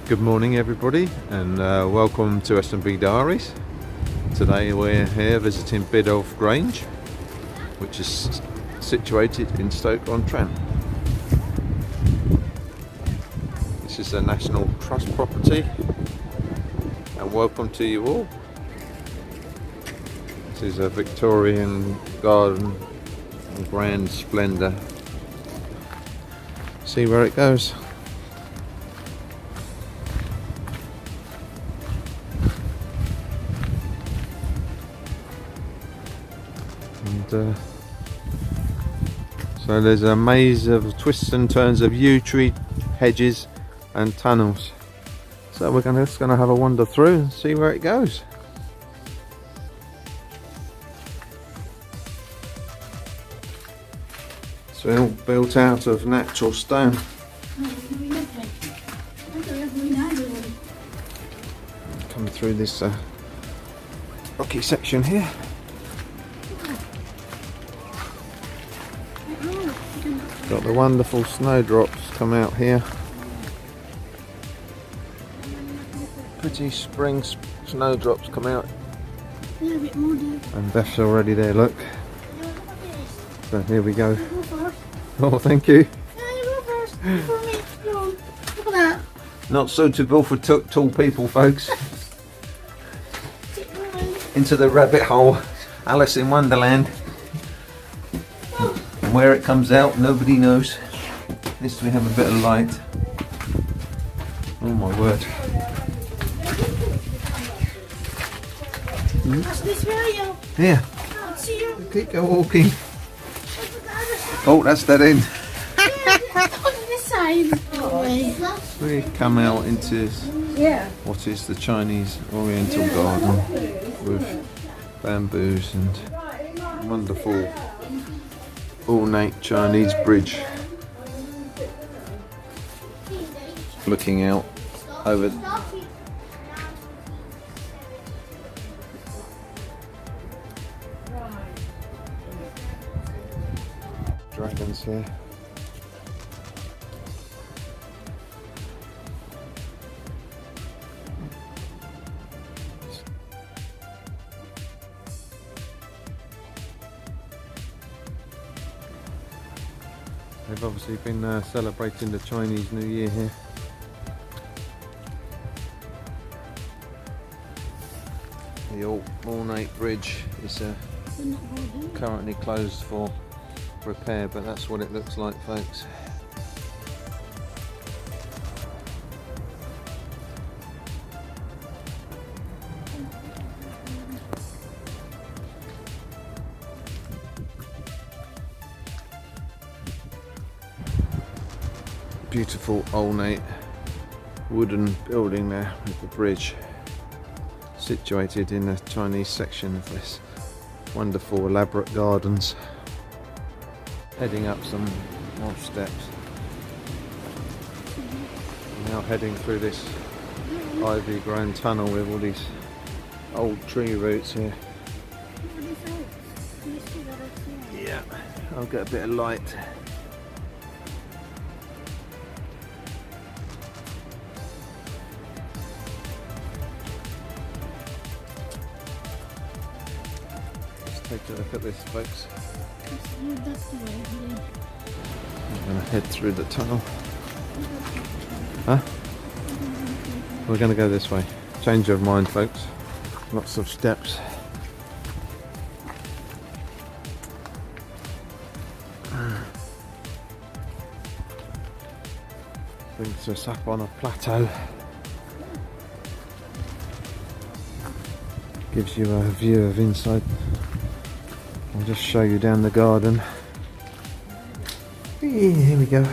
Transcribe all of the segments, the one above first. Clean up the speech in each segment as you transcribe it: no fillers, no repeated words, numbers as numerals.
Good morning everybody, and welcome to S&B Diaries. Today we're here visiting Biddulph Grange, which is situated in Stoke-on-Trent. This is a National Trust property, and welcome to you all. This is a Victorian garden in grand splendour. See where it goes. So there's a maze of twists and turns of yew tree, hedges and tunnels. So we're just going to have a wander through and see where it goes. It's all built out of natural stone. Coming through this rocky section here. Got the wonderful snowdrops come out here. Pretty spring snowdrops come out. And Beth's already there, look. So here we go. Oh, thank you. Look at that. Not suitable for tall people, folks. Into the rabbit hole. Alice in Wonderland. And where it comes out, nobody knows. At least we have a bit of light. Oh my word. That's this way, Here, can't see you. keep walking. Oh, that's dead end. On this side. We come out into what is the Chinese Oriental garden with bamboos and wonderful ornate Chinese bridge. Looking out over dragons here. They've obviously been celebrating the Chinese New Year here. The ornate bridge is currently closed for repair, but that's what it looks like, folks. Beautiful ornate wooden building there with the bridge, situated in the Chinese section of this wonderful elaborate gardens. Heading up some more steps. Now heading through this ivy grown tunnel with all these old tree roots here. Yeah, I'll get a bit of light. Take a look at this, folks. I'm going to head through the tunnel. Huh? We're going to go this way. Change of mind, folks. Lots of steps. Brings us up on a plateau. Gives you a view of inside. I'll just show you down the garden. Here we go.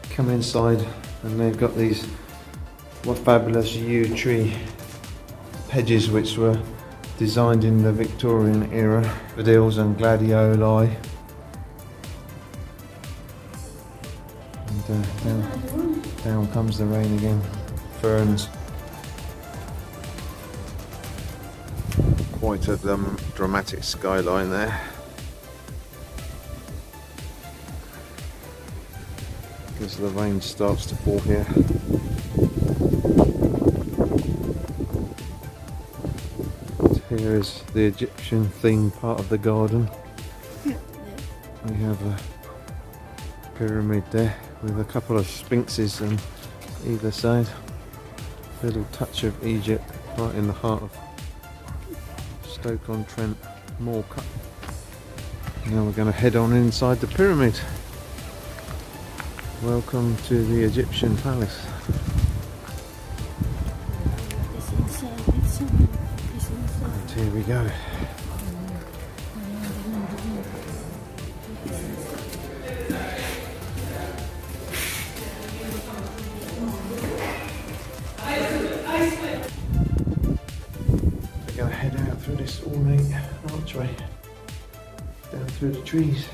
Come inside, and they've got these fabulous yew tree hedges which were designed in the Victorian era. Badilles and gladioli. And down comes the rain again. Ferns. Quite a dramatic skyline there. as the rain starts to fall here. And here is the Egyptian themed part of the garden. We have a pyramid there with a couple of sphinxes on either side. Little touch of Egypt right in the heart of Stoke-on-Trent, Moorcut. Now we're going to head on inside the pyramid. Welcome to the Egyptian palace. And here we go. We're going to head out through this ornate archway, down through the trees.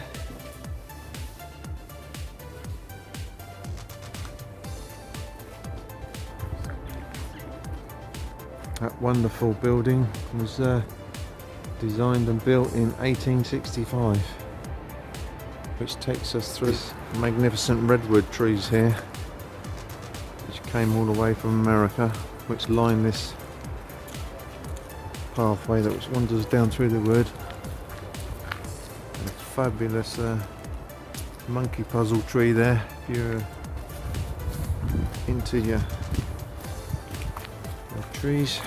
That wonderful building was designed and built in 1865, which takes us through magnificent redwood trees here, which came all the way from America, which line this pathway that wanders down through the wood. A fabulous monkey puzzle tree there if you're into your trees.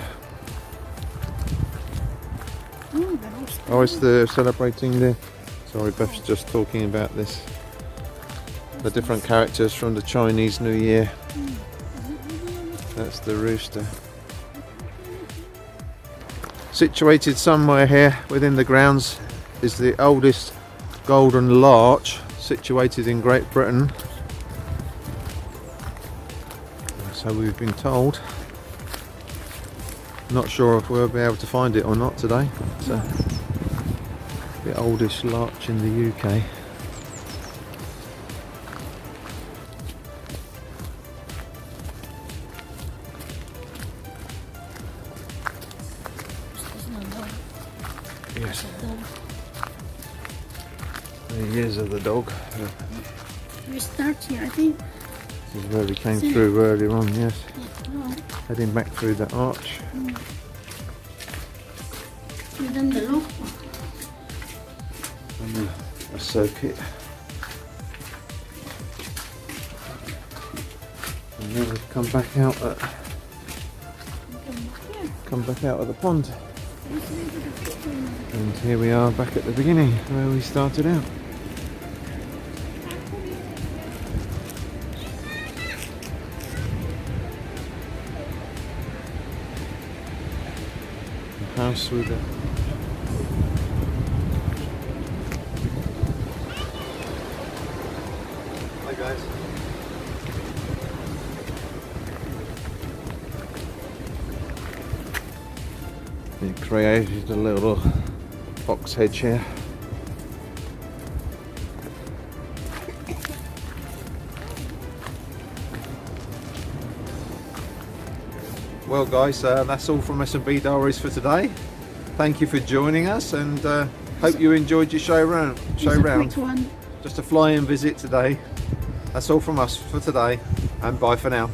Oh, it's the celebrating the... Sorry, Beth's just talking about this. The different characters from the Chinese New Year. That's the rooster. Situated somewhere here within the grounds is the oldest golden larch situated in Great Britain. So we've been told. Not sure if we'll be able to find it or not today. It's the oldest larch in the UK. Yes. The ears of the dog. We start here, I think. This is where we came through earlier on, yes. Heading back through the arch. And then the loop. And a circuit. And then we've come back out of the pond. And here we are back at the beginning where we started out. The house with the Hi guys. He created a little box hedge here. Well guys, that's all from S&B Diaries for today. Thank you for joining us, and hope you enjoyed your show round. Just a fly-in visit today. That's all from us for today, and bye for now.